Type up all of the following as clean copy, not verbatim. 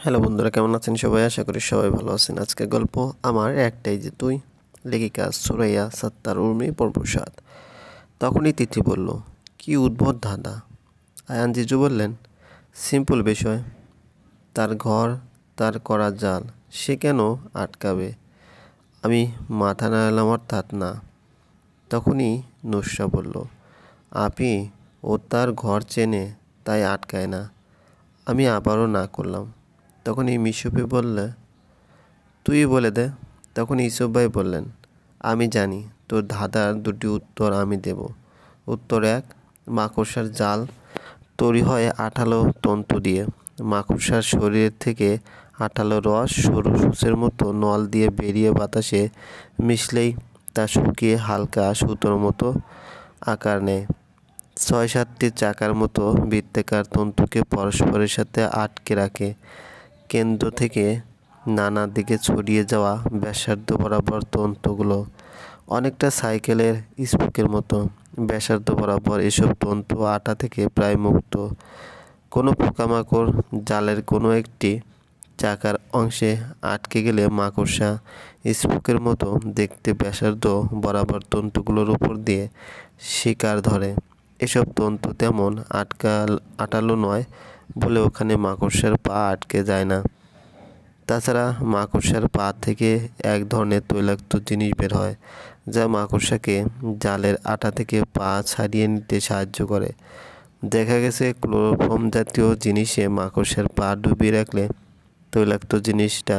Hello বন্ধুরা, কেমন আছেন সবাই? আশা করি সবাই ভালো আছেন। আজকের গল্প আমার একটাই যে তুই। লেখিকা সুরাইয়া সাত্তার উর্মি পরপ্রসাদ। তখনই তিথি বলল, কি উদ্ভট ধাঁধা। আয়ান জিজু বললেন, সিম্পল বিষয়। তার ঘর, তার করা জাল, সে কেন আটকাবে? আমি মাথা নাড়ালাম, অর্থাৎ না। তখনই নুসরা বলল, আপি, ও তার ঘর চেনে, তাই আটকায় না। আমি আবারও না করলাম। তখনই মিশুপি বললে, তুই বলে দে। তখন ইসুফ ভাই বললেন, আমি জানি, তোর ধাঁধার দুটি উত্তর আমি দেব। উত্তর এক, মাকড়সার জাল তৈরি হয় আঠালো তন্তু দিয়ে। মাকড়সার শরীর থেকে আঠালো রস সরু সূচের মতো নল দিয়ে বেরিয়ে বাতাসে মিশলেই তা শুকিয়ে হালকা সুতোর মতো আকার নেয়। ৬-৭টি চাকার মতো বৃত্তাকার তন্তুকে পরস্পরের সাথে আটকে রাখে। কেন্দ্র থেকে নানা দিকে ছড়িয়ে যাওয়া ব্যাসার্ধ বরাবর তন্তুগুলো অনেকটা সাইকেলের স্পোকের মতো। ব্যাসার্ধ বরাবর এসব তন্তু আটা থেকে প্রায় মুক্ত। কোনো পোকামাকড় জালের কোনো একটি চাকার অংশে আটকে গেলে মাকড়সা স্পোকের মতো দেখতে ব্যাসার্ধ বরাবর তন্তুগুলোর উপর দিয়ে শিকার ধরে। এসব তন্তু তেমন আটালো নয় বলে ওখানে মাকড়সার পা আটকে যায় না। তাছাড়া মাকড়সার পা থেকে এক ধরনের তৈলাক্ত জিনিস বের হয়, যা মাকড়সাকে জালের আটা থেকে পা ছাড়িয়ে নিতে সাহায্য করে। দেখা গেছে ক্লোরোফর্ম জাতীয় জিনিসে মাকড়সার পা ডুবিয়ে রাখলে তৈলাক্ত জিনিসটা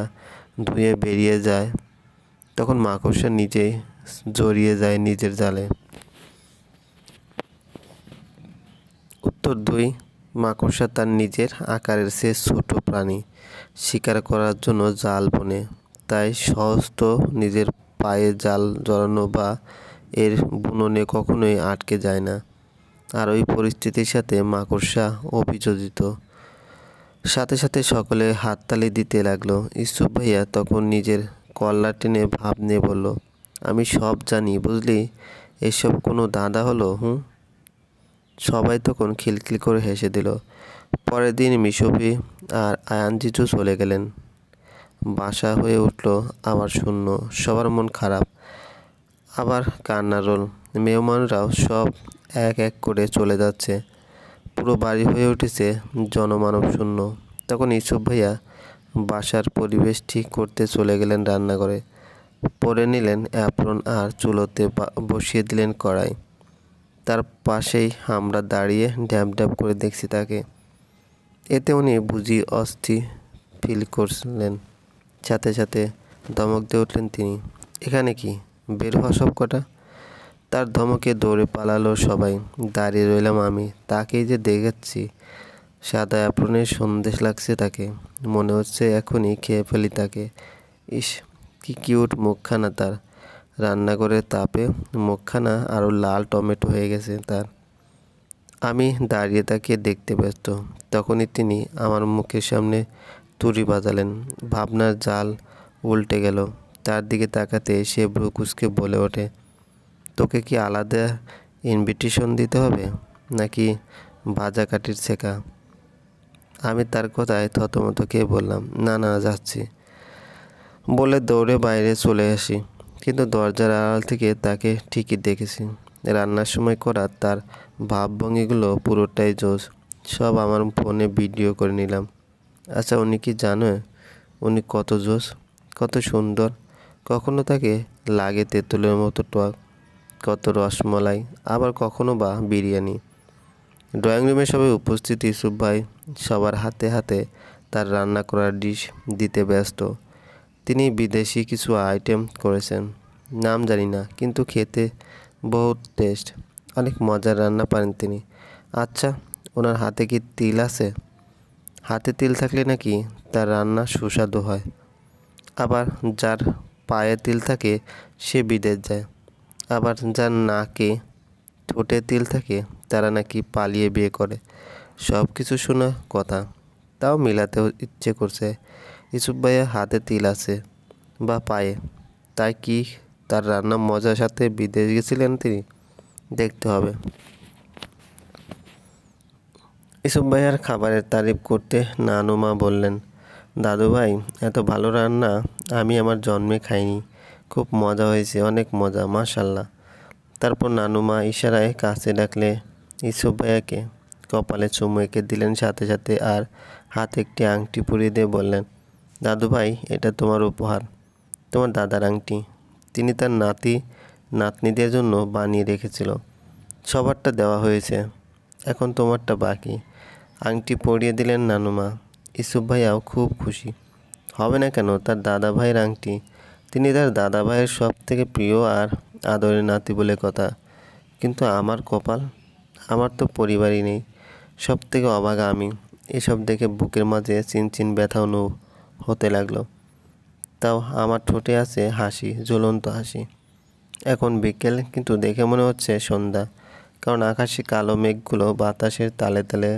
ধুয়ে বেরিয়ে যায়। তখন মাকড়সা নিজেই জড়িয়ে যায় নিজের জালে। উত্তর 2, মাকড়সা তার নিজের আকারের চেয়ে ছোট প্রাণী। শিকার করার জন্য জাল বোনে, তাই সহজত নিজের পায়ে জাল জড়ানো বা এর বুননে কখনোই আটকে যায় না। আর ওই পরিস্থিতির সাথে মাকড়সা অভিযোজিত। সাথে সাথে সকলে হাততালি দিতে লাগলো। ইউসুফ ভাইয়া তখন নিজের কল্লা টেনে ভাব নিয়ে বলল, আমি সব জানি বুঝলি, এসব কোনো ধাঁধা হলো? সবাই তখন খিলখিল করে হেসে দিল। পরের দিন মিশুফি আর আয়ান জিজু চলে গেলেন। বাসা হয়ে উঠল আবার শূন্য। সবার মন খারাপ, আবার কান্নার রোল। মেহমানরাও সব এক এক করে চলে যাচ্ছে। পুরো বাড়ি হয়ে উঠেছে জনমানব শূন্য। তখন ইউসুফ ভাইয়া বাসার পরিবেশ ঠিক করতে চলে গেলেন রান্নাঘরে। পরে নিলেন অ্যাপ্রন আর চুলোতে বসিয়ে দিলেন কড়াই। তার পাশেই আমরা দাঁড়িয়ে ড্যাব ড্যাব করে দেখছি তাকে। এতে উনি বুঝি অস্থির ফিল করলেন। সাথে সাথে ধমক দিয়ে উঠলেন তিনি, এখানে কি, বের হওয়া সব কটা। তার ধমকে দৌড়ে পালালো সবাই। দাঁড়িয়ে রইলাম আমি, তাকেই যে দেখাচ্ছি। সাদা অ্যাপ্রনের সন্দেশ লাগছে তাকে। মনে হচ্ছে এখনই খেয়ে ফেলি তাকে। ইস, কি কিউট মুখখানা তার। রান্নাঘরের তাপে মুখখানা আরও লাল টমেটো হয়ে গেছে তার। আমি দাঁড়িয়ে তাকে দেখতে ব্যস্ত। তখনই তিনি আমার মুখের সামনে তুড়ি বাজালেন। ভাবনার জাল উল্টে গেল। তার দিকে তাকাতে সে ভ্রু কুঁচকে বলে ওঠে, তোকে কি আলাদা ইনভিটেশন দিতে হবে, নাকি ভাজা কাঠির ছেঁকা? আমি তার কথায় থতমত খেয়ে বললাম, না না, যাচ্ছি বলে দৌড়ে বাইরে চলে আসি। কিন্তু দরজার আড়াল থেকে তাকে ঠিকই দেখেছি। রান্নার সময় করা তার ভাবভঙ্গিগুলো পুরোটাই জোশ। সব আমার ফোনে ভিডিও করে নিলাম। আচ্ছা, উনি কি জানে উনি কত জোশ, কত সুন্দর? কখনো তাকে লাগে তেঁতুলের মতো টক, কত রসমলাই, আবার কখনো বা বিরিয়ানি। ড্রয়িং রুমে সবাই উপস্থিত। ইউসুফ ভাই সবার হাতে হাতে তার রান্না করার ডিশ দিতে ব্যস্ত। তিনি বিদেশি কিছু আইটেম করেছেন, নাম জানি না, কিন্তু খেতে বহুত টেস্ট। অনেক মজার রান্না পারেন তিনি। আচ্ছা, ওনার হাতে কি তিল আছে? হাতে তিল থাকলে নাকি তার রান্না সুস্বাদু হয়। আবার যার পায়ে তিল থাকে সে বিদেশ যায়। আবার যার নাকে ঠোঁটে তিল থাকে তারা নাকি পালিয়ে বিয়ে করে। সব কিছু শোনা কথা, তাও মিলাতেও ইচ্ছে করছে। ইউসুফ ভাইয়ের হাতে তিল আছে বা পায়ে, তাই কি তার রান্না মজার সাথে বিদেশ গেছিলেন তিনি? দেখতে হবে। ইউসুফ ভাইয়ার খাবারের তারিফ করতে নানুমা বললেন, দাদু ভাই, এত ভালো রান্না আমি আমার জন্মে খাইনি। খুব মজা হয়েছে, অনেক মজা, মাশাল্লাহ। তারপর নানুমা ইশারায় কাছে ডাকলে ইসুফ ভাইয়াকে, কপালে চুমু এঁকে দিলেন সাথে সাথে, আর হাতে একটি আংটি পরিয়ে দিয়ে বললেন, দাদু ভাই, এটা তোমার উপহার, তোমার দাদার আংটি। তিনি তার নাতনিদের জন্য বানিয়ে রেখেছিল। সবারটা দেওয়া হয়েছে, এখন তোমারটা বাকি। আংটি পরিয়ে দিলেন নানুমা। ইসুফ ভাইয়াও খুব খুশি। হবে না কেন, তার দাদা ভাইয়ের আংটি। তিনি তার দাদা ভাইয়ের সব থেকে প্রিয় আর আদরের নাতি বলে কথা। কিন্তু আমার কপাল, আমার তো পরিবারই নেই। সব থেকে অবাগা আমি। এসব দেখে বুকের মাঝে চিনচিন ব্যথা অনুভব হতে লাগলো। তাও আমার ঠোঁটে আছে হাসি, জ্বলন্ত হাসি। এখন বিকেল, কিন্তু দেখে মনে হচ্ছে সন্ধ্যা, কারণ আকাশে কালো মেঘগুলো বাতাসের তালে তালে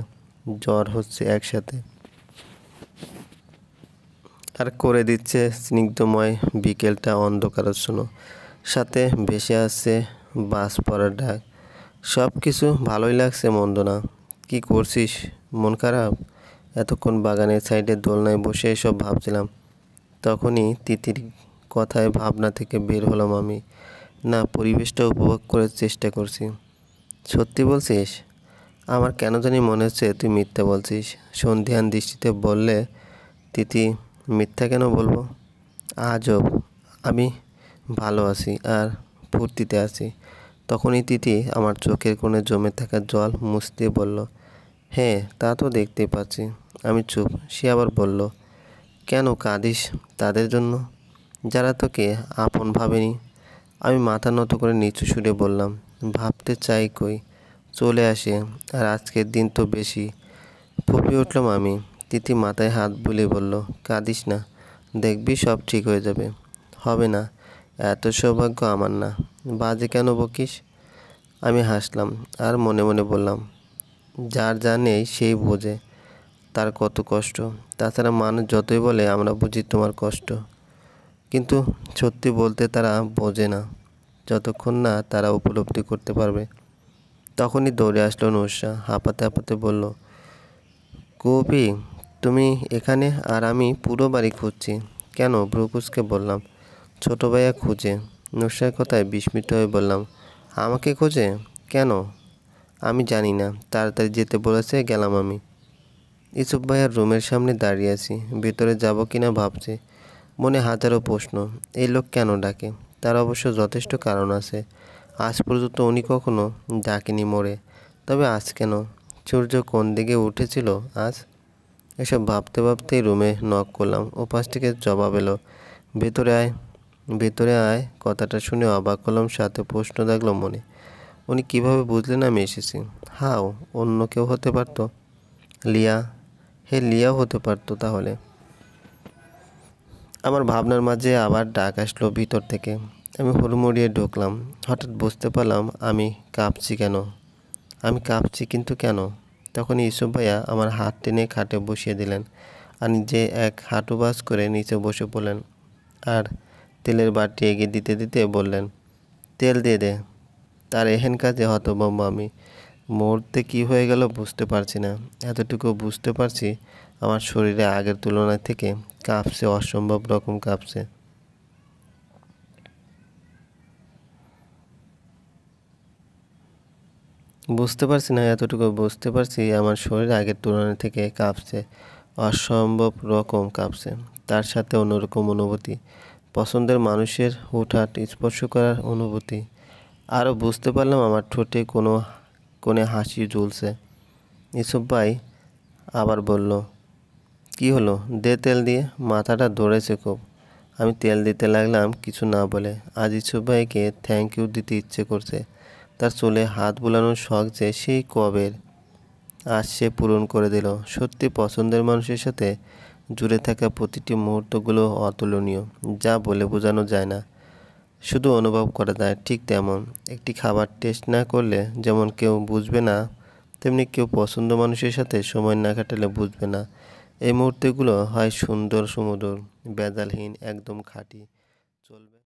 জ্বর হচ্ছে একসাথে, আর করে দিচ্ছে স্নিগ্ধময় বিকেলটা অন্ধকারাচ্ছন্ন। সাথে ভেসে আসছে বাস পড়ার ডাক। সব কিছু ভালোই লাগছে, মন্দ না। কি করছিস, মন খারাপ? এতক্ষণ বাগানের সাইডে দোলনায় বসে এসব ভাবছিলাম। তখনই তিতির কথায় ভাবনা থেকে বের হলাম আমি। না, পরিবেশটা উপভোগ করার চেষ্টা করছি। সত্যি বলছিস? আমার কেন জানি মনে হচ্ছে তুই মিথ্যা বলছিস। সন্ধিহান দৃষ্টিতে বললে তিতি। মিথ্যা কেন বলবো? আজব, আমি ভালো আছি আর ফুর্তিতে আছি। তখনই তিতি আমার চোখের কোণে জমে থাকা জল মুছতে বলল, হ্যাঁ, তা তো দেখতেই পাচ্ছি। আমি চুপ। সে আবার বলল, কেন কাঁদিস তাদের জন্য, যারা তোকে আপন ভাবেনি? আমি মাথা নত করে নিচু সুরে বললাম, ভাবতে চাই কই, চলে আসে। আর আজকের দিন তো বেশি। ফুঁপিয়ে উঠলাম আমি। তিতি মাথায় হাত বুলিয়ে বলল, কাঁদিস না, দেখবি সব ঠিক হয়ে যাবে। হবে না, এত সৌভাগ্য আমার না। বাজে কেন বকিস? আমি হাসলাম আর মনে মনে বললাম, যার যা নেই সেই বোঝে তার কত কষ্ট। তাছাড়া মানুষ যতই বলে আমরা বুঝি তোমার কষ্ট, কিন্তু সত্যি বলতে তারা বোঝে না, যতক্ষণ না তারা উপলব্ধি করতে পারবে। তখনই দৌড়ে আসলো নুসরা, হাঁপাতে হাঁপাতে বলল, কপি, তুমি এখানে? আর আমি পুরো বাড়ি খুঁজছি। কেন? ভ্রুকুচকে বললাম, ছোট ভাইয়া খুঁজে। নুসরার কথায় বিস্মিত হয়ে বললাম, আমাকে খোঁজে? কেন? আমি জানি না, তাড়াতাড়ি যেতে বলেছে, গেলাম আমি। ইসুফ ভাইয়ার রুমের সামনে দাঁড়িয়ে আছি, ভেতরে যাব কিনা ভাবছি। মনে হাজারো প্রশ্ন। এই লোক কেন ডাকে? তার অবশ্য যথেষ্ট কারণ আছে। আজ পর্যন্ত উনি কখনো ডাকেনি মোড়ে, তবে আজ কেন? সূর্য কোন দিকে উঠেছিল আজ? এসব ভাবতে ভাবতেই রুমে নক করলাম। ওপাশ থেকে জবাব এলো, ভেতরে আয়। ভেতরে আয় কথাটা শুনে অবাক হলাম, সাথে প্রশ্ন জাগলো মনে, উনি কিভাবে বুঝলেন আমি এসেছি? হাও, অন্য কেউ হতে পারতো। লিয়া? হে, লিয়াও হতে পারতো তাহলে। আমার ভাবনার মাঝে আবার ডাক আসলো ভিতর থেকে। আমি হুড়মুড়িয়ে ঢুকলাম। হঠাৎ বুঝতে পারলাম আমি কাঁপছি কেন। আমি কাঁপছি, কিন্তু কেন? তখনই ইসুফ ভাইয়া আমার হাত টেনে খাটে বসিয়ে দিলেন, আর নিজে এক হাঁটু বাজ করে নিচে বসে পড়লেন, আর তেলের বাটি এগিয়ে দিতে দিতে বললেন, তেল দিয়ে দে। তার এহেন কাজে হতভম্ব আমি। মুহূর্তে কী হয়ে গেল বুঝতে পারছি না। এতটুকু বুঝতে পারছি, আমার শরীরে আগের তুলনায় থেকে কাঁপছে, অসম্ভব রকম কাঁপছে। বুঝতে পারছি না, এতটুকু বুঝতে পারছি আমার শরীর আগের তুলনায় থেকে কাঁপছে, অসম্ভব রকম কাঁপছে। তার সাথে অন্যরকম অনুভূতি, পছন্দের মানুষের হুটহাট স্পর্শ করার অনুভূতি। আরও বুঝতে পারলাম আমার ঠোঁটে কোণে হাসি ঝুলছে। ইসুফ ভাই আবার বলল, কি হলো, দে তেল দিয়ে। মাথাটা ধরেছে খুব। আমি তেল দিতে লাগলাম কিছু না বলে। আজ ইসুফ ভাইকে থ্যাংক ইউ দিতে ইচ্ছে করছে। তার চুলে হাত বুলানোর শখ যে সেই কবের, আজ সে পূরণ করে দিল। সত্যি পছন্দের মানুষের সাথে জুড়ে থাকা প্রতিটি মুহূর্তগুলো অতুলনীয়, যা বলে বোঝানো যায় না, শুধু অনুভব করা যায়। ঠিক তেমন একটি খাবার টেস্ট না করলে যেমন কেউ বুঝবে না, তেমনি কেউ পছন্দ মানুষের সাথে সময় না কাটালে বুঝবে না। এই মুহূর্তগুলো হয় সুন্দর সুমধুর, ভেজালহীন, একদম খাঁটি।